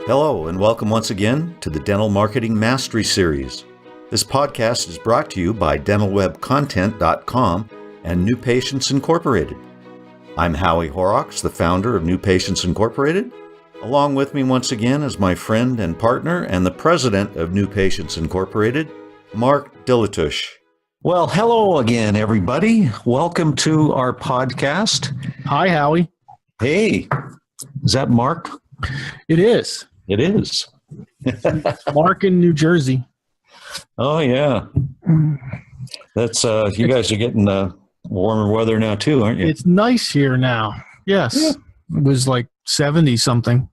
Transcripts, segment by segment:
Hello, and welcome once again to the Dental Marketing Mastery Series. This podcast is brought to you by dentalwebcontent.com and New Patients Incorporated. I'm Howie Horrocks, the founder of New Patients Incorporated. Along with me once again is my friend and partner and the president of New Patients Incorporated, Mark Dilatush. Well, hello again, everybody. Welcome to our podcast. Hi, Howie. Hey, is that Mark? It is. It is. Mark in New Jersey. Oh, yeah. That's you guys are getting warmer weather now too, aren't you? It's nice here now. Yes. Yeah. It was like 70 something.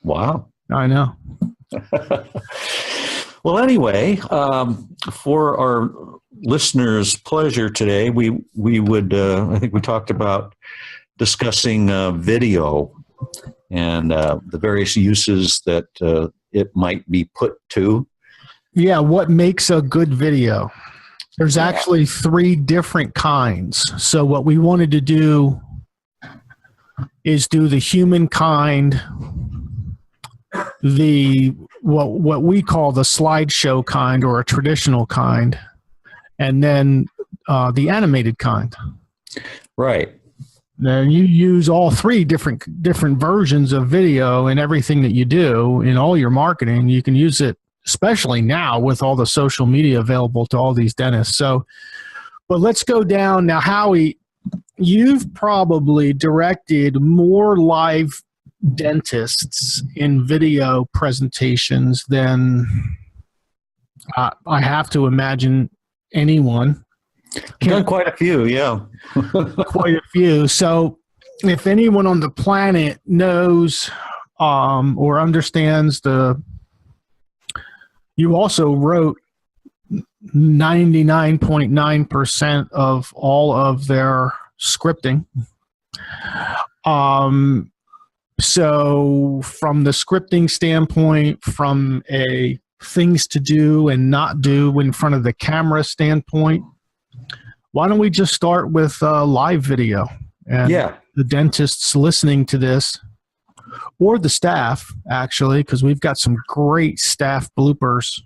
Wow. I know. Well, anyway, for our listeners' pleasure today, we would I think we talked about discussing video and the various uses that it might be put to. Yeah, what makes a good video? There's actually 3 different kinds. So what we wanted to do is do the human kind, the what we call the slideshow kind or a traditional kind, and then the animated kind. Right. Now you use all 3 different versions of video in everything that you do in all your marketing. You can use it, especially now with all the social media available to all these dentists. So, but let's go down now. Howie, you've probably directed more live dentists in video presentations than I have to imagine anyone. Done quite a few, yeah. Quite a few. So if anyone on the planet knows or understands you also wrote 99.9% of all of their scripting. So from the scripting standpoint, from a things to do and not do in front of the camera standpoint, why don't we just start with live video? And the dentists listening to this, or the staff, actually, because we've got some great staff bloopers,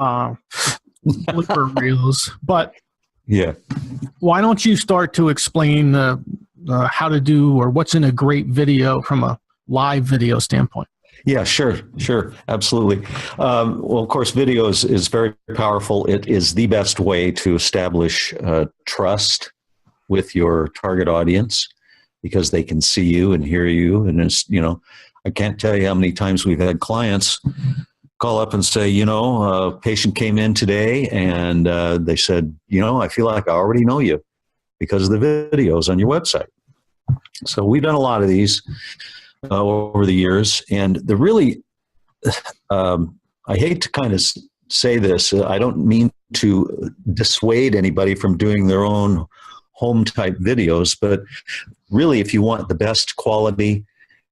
blooper reels. But why don't you start to explain how to do or what's in a great video from a live video standpoint? Yeah, sure, absolutely. Well, of course, video is very powerful. It is the best way to establish trust with your target audience because they can see you and hear you. And it's, I can't tell you how many times we've had clients call up and say, a patient came in today and they said, I feel like I already know you because of the videos on your website. So we've done a lot of these over the years, and the really, I hate to kind of say this, I don't mean to dissuade anybody from doing their own home type videos, but really if you want the best quality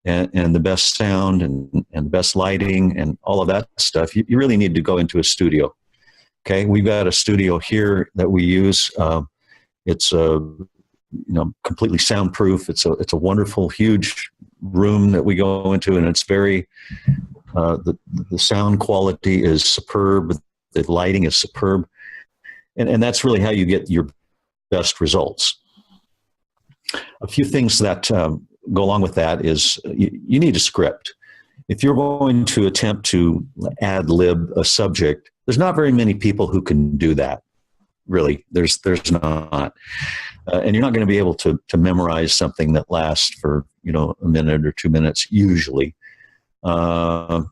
and the best sound and the best lighting and all of that stuff, you really need to go into a studio. Okay, we've got a studio here that we use. It's completely soundproof. It's a wonderful, huge room that we go into, and it's very the sound quality is superb, the lighting is superb, and that's really how you get your best results. A few things that go along with that is you need a script. If you're going to attempt to ad lib a subject, there's not very many people who can do that. Really, there's not. And you're not going to be able to memorize something that lasts for a minute or 2 minutes usually. So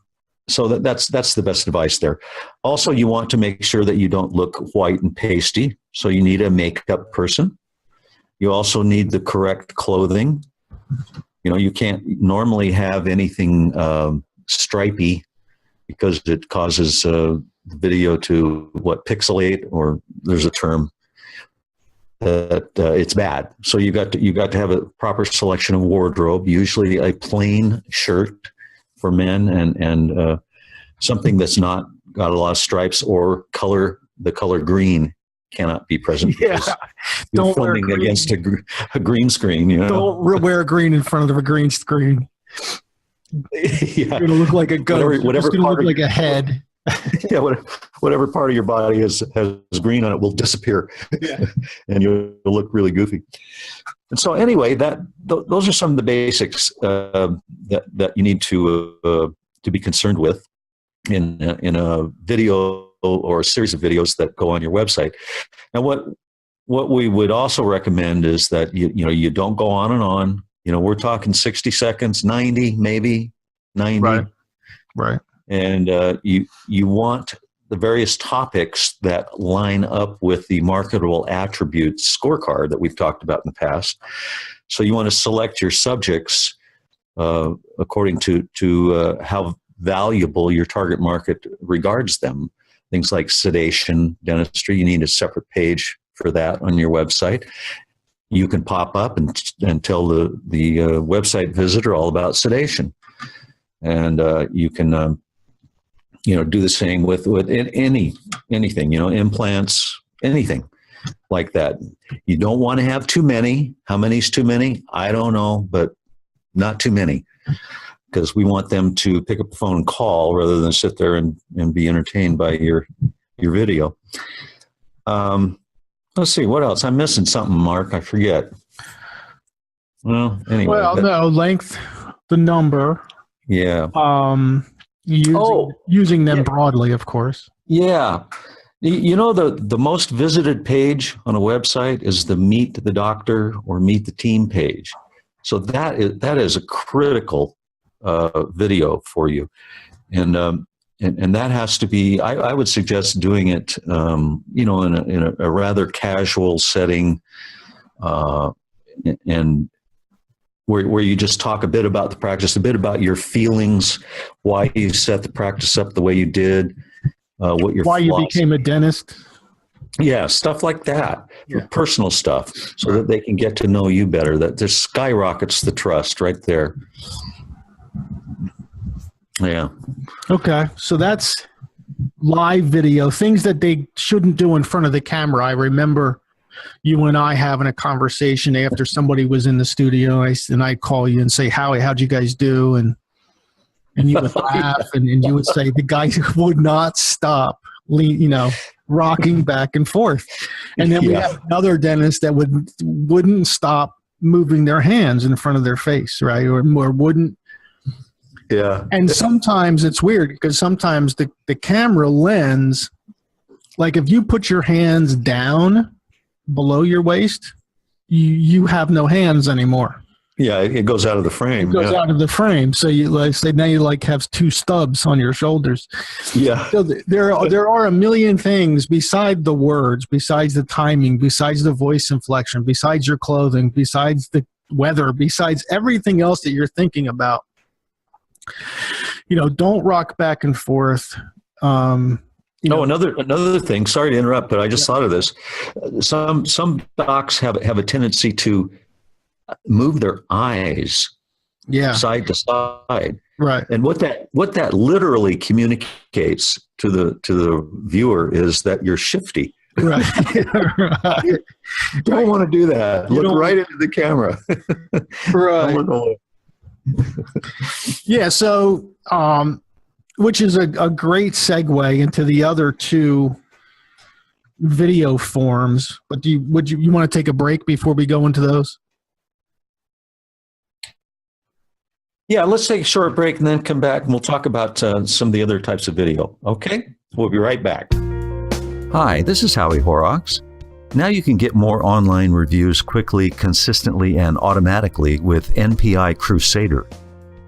that's the best advice there. Also, you want to make sure that you don't look white and pasty. So you need a makeup person. You also need the correct clothing. You can't normally have anything stripy because it causes the video to pixelate, or there's a term that it's bad. So you got to have a proper selection of wardrobe, usually a plain shirt for men and something that's not got a lot of stripes or color. The color green cannot be present. Yeah, you're filming against a green screen. Don't wear green in front of a green screen. Yeah. You're going to look like a ghost. Whatever It's going to part look like a head. Yeah, whatever part of your body has green on it will disappear, Yeah. and you'll look really goofy. And so, anyway, those are some of the basics that you need to be concerned with in a video or a series of videos that go on your website. Now, what we would also recommend is that you don't go on and on. We're talking 60 seconds, 90, maybe 90. Right. And you want the various topics that line up with the marketable attributes scorecard that we've talked about in the past. So you want to select your subjects according to how valuable your target market regards them. Things like sedation, dentistry, you need a separate page for that on your website. You can pop up and tell the website visitor all about sedation. And you can do the same with anything, implants, anything like that. You don't want to have too many. How many is too many? I don't know, but not too many, because we want them to pick up the phone and call rather than sit there and be entertained by your video. Let's see, what else? I'm missing something, Mark. I forget. Well, anyway. Well, no, length, the number. Yeah. Using them broadly, of course. Yeah. The most visited page on a website is the Meet the Doctor or Meet the Team page. So that is a critical video for you. And that has to be, I would suggest doing it, in a rather casual setting, and where you just talk a bit about the practice, a bit about your feelings, why you set the practice up the way you did, why you became a dentist. Yeah, stuff like that, personal stuff, so that they can get to know you better. That just skyrockets the trust right there. Yeah. Okay, so that's live video, things that they shouldn't do in front of the camera. I remember you and I having a conversation after somebody was in the studio, and I'd call you and say, Howie, how'd you guys do? And you would laugh, and you would say, the guy would not stop, rocking back and forth. And then we have another dentist that wouldn't stop moving their hands in front of their face, right? Or wouldn't. Yeah. And sometimes it's weird because sometimes the camera lens, like if you put your hands down below your waist, you have no hands anymore. Yeah, it goes out of the frame. It goes out of the frame. So you now you have two stubs on your shoulders. Yeah. So there are a million things besides the words, besides the timing, besides the voice inflection, besides your clothing, besides the weather, besides everything else that you're thinking about. Don't rock back and forth. Another thing. Sorry to interrupt, but I just thought of this. Some docs have a tendency to move their eyes side to side, right? And what that literally communicates to the viewer is that you're shifty. Right. You don't want to do that. Look right into the camera. Right. Yeah. So, which is a great segue into the other two video forms. But would you want to take a break before we go into those? Yeah, let's take a short break and then come back and we'll talk about some of the other types of video. Okay? We'll be right back. Hi, this is Howie Horrocks. Now you can get more online reviews quickly, consistently, and automatically with NPI Crusader.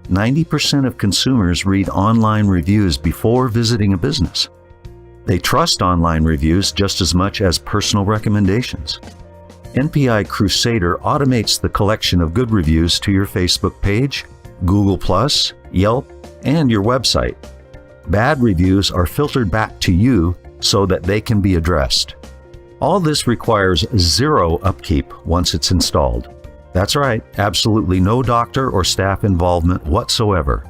90% of consumers read online reviews before visiting a business. They trust online reviews just as much as personal recommendations. NPI Crusader automates the collection of good reviews to your Facebook page, Google+, Yelp, and your website. Bad reviews are filtered back to you so that they can be addressed. All this requires zero upkeep once it's installed. That's right, absolutely no doctor or staff involvement whatsoever.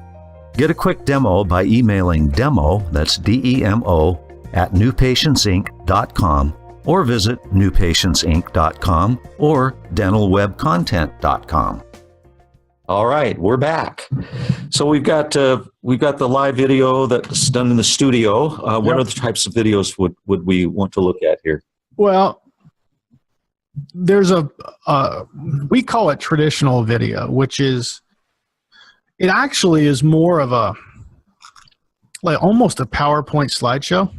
Get a quick demo by emailing demo, that's DEMO, at newpatientsinc.com or visit newpatientsinc.com or dentalwebcontent.com. All right, we're back. So we've got the live video that's done in the studio. What other types of videos would we want to look at here? Well, there's we call it traditional video, which is, it actually is more of a, like almost a PowerPoint slideshow.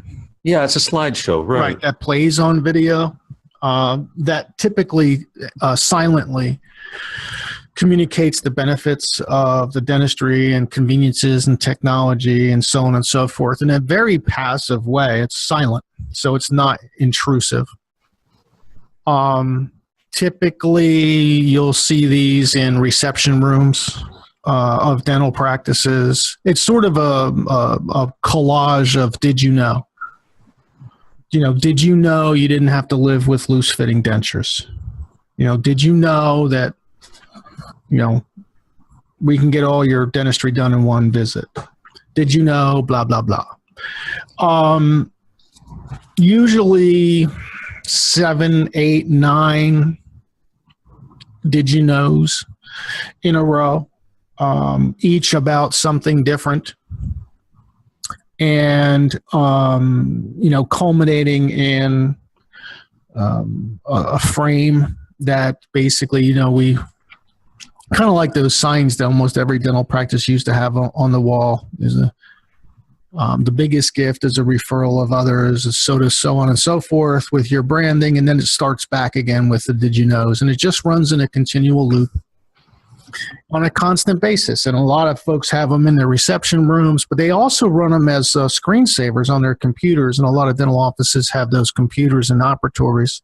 Yeah, it's a slideshow, right? That plays on video, that typically silently communicates the benefits of the dentistry and conveniences and technology and so on and so forth in a very passive way. It's silent, so it's not intrusive. Typically, you'll see these in reception rooms of dental practices. It's sort of a collage of did you know? Did you know you didn't have to live with loose-fitting dentures? Did you know that we can get all your dentistry done in one visit? Did you know, blah, blah, blah. Usually 7, 8, 9 did you knows in a row, each about something different. And, culminating in a frame that basically, we kind of like those signs that almost every dental practice used to have on the wall. Is the biggest gift is a referral of others, so on and so forth with your branding, and then it starts back again with the did you knows, and it just runs in a continual loop on a constant basis. And a lot of folks have them in their reception rooms, but they also run them as screensavers on their computers, and a lot of dental offices have those computers in operatories.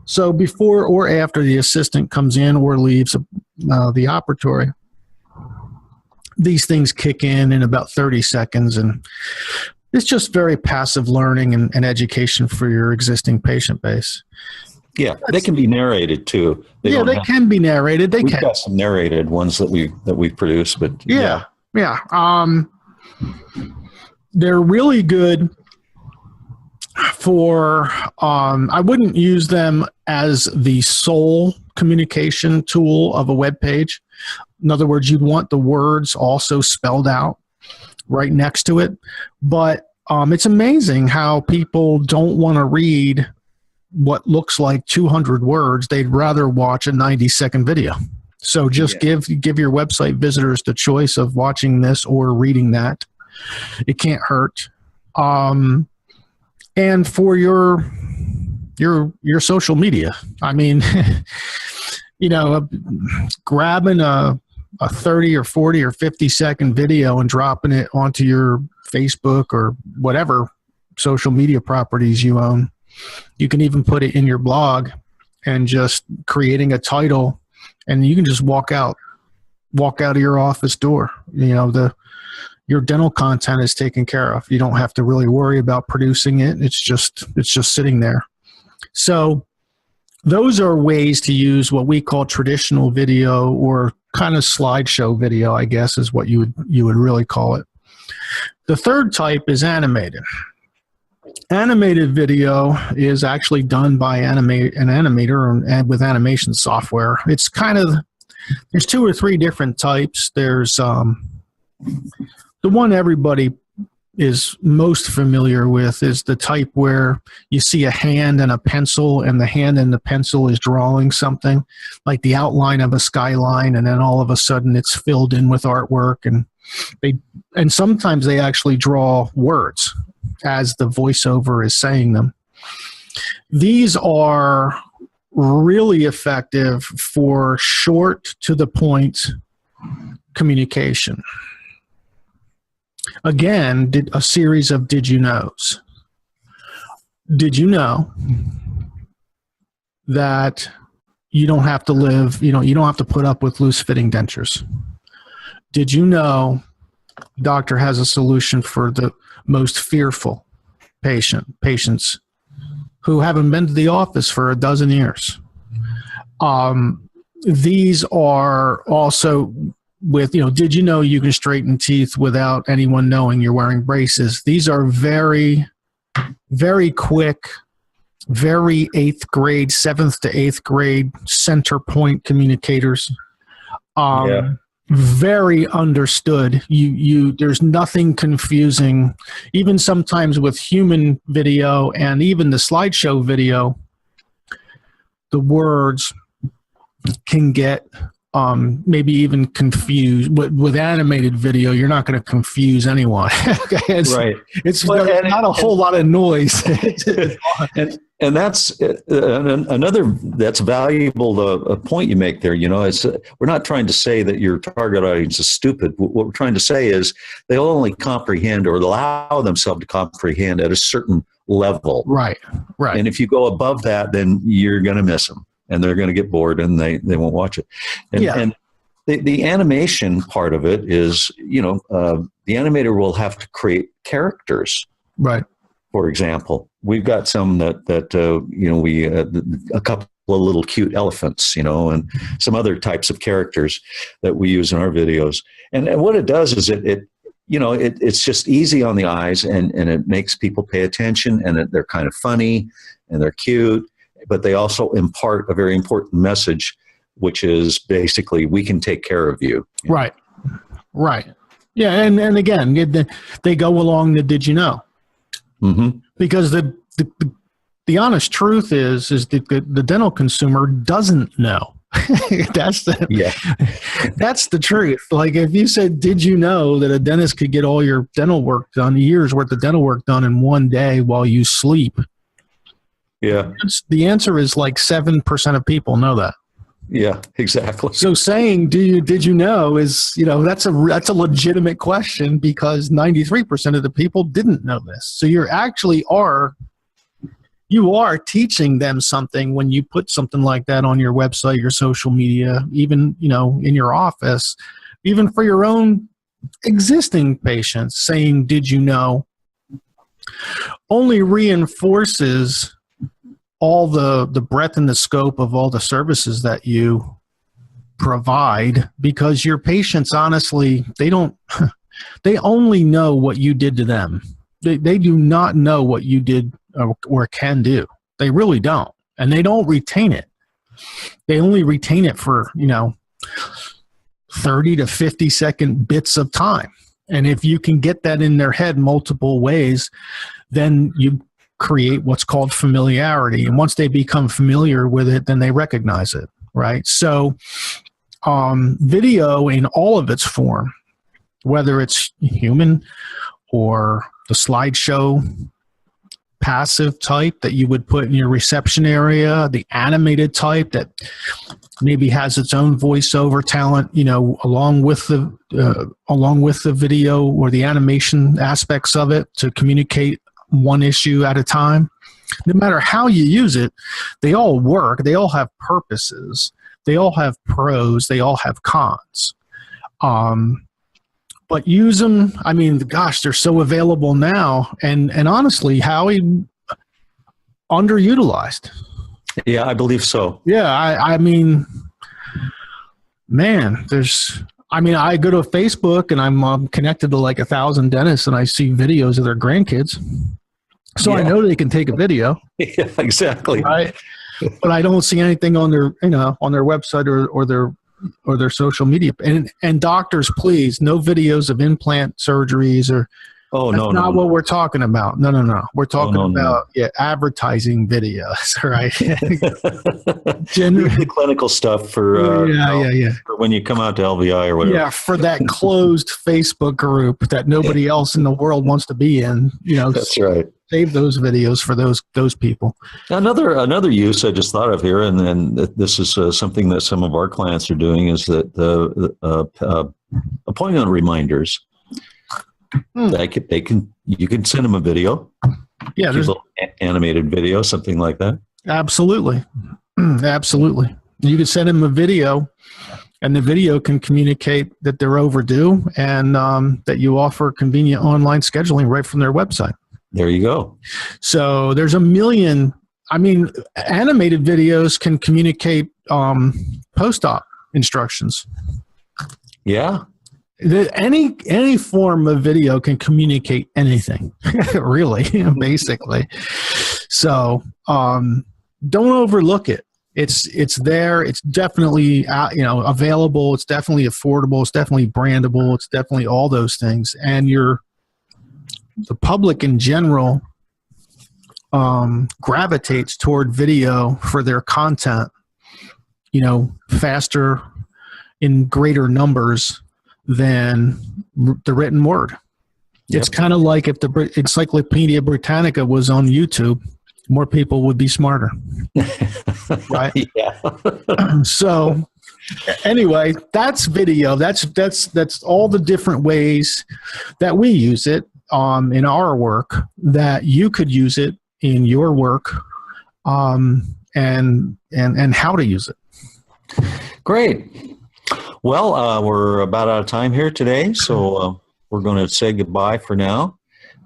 So before or after the assistant comes in or leaves the operatory, these things kick in about 30 seconds, and it's just very passive learning and education for your existing patient base. Yeah, they can be narrated too. They can be narrated. We've got some narrated ones that we've produced, but yeah. They're really good for. I wouldn't use them as the sole communication tool of a web page. In other words, you'd want the words also spelled out right next to it. But it's amazing how people don't want to read what looks like 200 words. They'd rather watch a 90-second video. So just give your website visitors the choice of watching this or reading that. It can't hurt. And for your social media, I mean, grabbing a 30 or 40 or 50-second video and dropping it onto your Facebook or whatever social media properties you own. You can even put it in your blog and just creating a title, and you can just walk out of your office door. Your dental content is taken care of. You don't have to really worry about producing it. It's just sitting there. So those are ways to use what we call traditional video, or kind of slideshow video, I guess is what you would really call it. The third type is animated. Animated video is actually done by an animator and with animation software. It's there's 2 or 3 different types. There's the one everybody is most familiar with is the type where you see a hand and a pencil, and the hand and the pencil is drawing something like the outline of a skyline, and then all of a sudden it's filled in with artwork, and sometimes they actually draw words as the voiceover is saying them. These are really effective for short to the point communication. Again, a series of did you knows. Did you know that you don't have to live, you don't have to put up with loose fitting dentures? Did you know doctor has a solution for the most fearful patients who haven't been to the office for a dozen years? These are also with, did you know you can straighten teeth without anyone knowing you're wearing braces? These are very, very quick, very 8th grade, 7th to 8th grade center point communicators. very understood. There's nothing confusing. Even sometimes with human video and even the slideshow video, the words can get maybe even confused. With animated video, you're not going to confuse anyone. Right. It's not a whole lot of noise. And that's another that's valuable point you make there. We're not trying to say that your target audience is stupid. What we're trying to say is they'll only comprehend or allow themselves to comprehend at a certain level. Right. And if you go above that, then you're going to miss them, and they're going to get bored, and they won't watch it. And the animation part of it is, the animator will have to create characters. Right. For example, we've got some that we a couple of little cute elephants, and some other types of characters that we use in our videos. And what it does is it's just easy on the eyes, and it makes people pay attention, and they're kind of funny and they're cute, but they also impart a very important message, which is basically, we can take care of you. Right. Yeah, and again, they go along the did you know? Mm-hmm. Because the honest truth is that the dental consumer doesn't know. That's the truth. Like, if you said, did you know that a dentist could get all your dental work done, years worth of dental work done in one day while you sleep? Yeah. The answer is like 7% of people know that. Yeah, exactly. So saying, did you know is, that's a legitimate question, because 93% of the people didn't know this. So you are teaching them something when you put something like that on your website, your social media, even, in your office, even for your own existing patients. Saying, did you know, only reinforces all the breadth and the scope of all the services that you provide, because your patients, honestly, they only know what you did to them. They do not know what you did or can do. They really don't. And they don't retain it. They only retain it for, 30 to 50 second bits of time. And if you can get that in their head multiple ways, then you create what's called familiarity. And once they become familiar with it, then they recognize it, right? So video in all of its form, whether it's human or the slideshow passive type that you would put in your reception area, the animated type that maybe has its own voiceover talent, along with the video or the animation aspects of it to communicate one issue at a time. No matter how you use it, they all work. They all have purposes. They all have pros. They all have cons. But use them. I mean, gosh, they're so available now. And honestly, Howie, underutilized. Yeah, I believe so. Yeah, I mean, man, I go to Facebook and I'm connected to like 1,000 dentists, and I see videos of their grandkids. So I know they can take a video. Yeah, exactly. Right? But I don't see anything on their, on their website or their social media. And doctors, please, no videos of implant surgeries or. Oh, that's not what we're talking about. No. We're talking about advertising videos, right? The clinical stuff for for when you come out to LVI or whatever. Yeah, for that closed Facebook group that nobody else in the world wants to be in. That's right. Save those videos for those people. Another use I just thought of here, and this is something that some of our clients are doing, is that the appointment reminders. You can send them a video. Yeah, there's a little animated video, something like that. Absolutely. You can send them a video, and the video can communicate that they're overdue, and that you offer convenient online scheduling right from their website. There you go. So there's a million. Animated videos can communicate post-op instructions. Yeah. Any form of video can communicate anything, really, basically. So don't overlook it. It's there. It's definitely available. It's definitely affordable. It's definitely brandable. It's definitely all those things. And the public in general gravitates toward video for their content, faster in greater numbers than the written word. Yep. It's kind of like if the Encyclopedia Britannica was on YouTube, more people would be smarter. Right? Yeah. So anyway, that's video. That's all the different ways that we use it in our work, that you could use it in your work, and how to use it. Great. Well, we're about out of time here today, so we're going to say goodbye for now.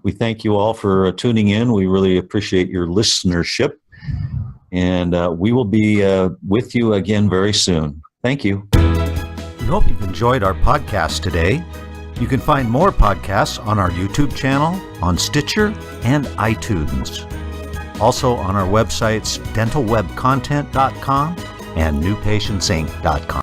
We thank you all for tuning in. We really appreciate your listenership, and we will be with you again very soon. Thank you. We hope you've enjoyed our podcast today. You can find more podcasts on our YouTube channel, on Stitcher, and iTunes. Also on our websites, dentalwebcontent.com and newpatientsinc.com.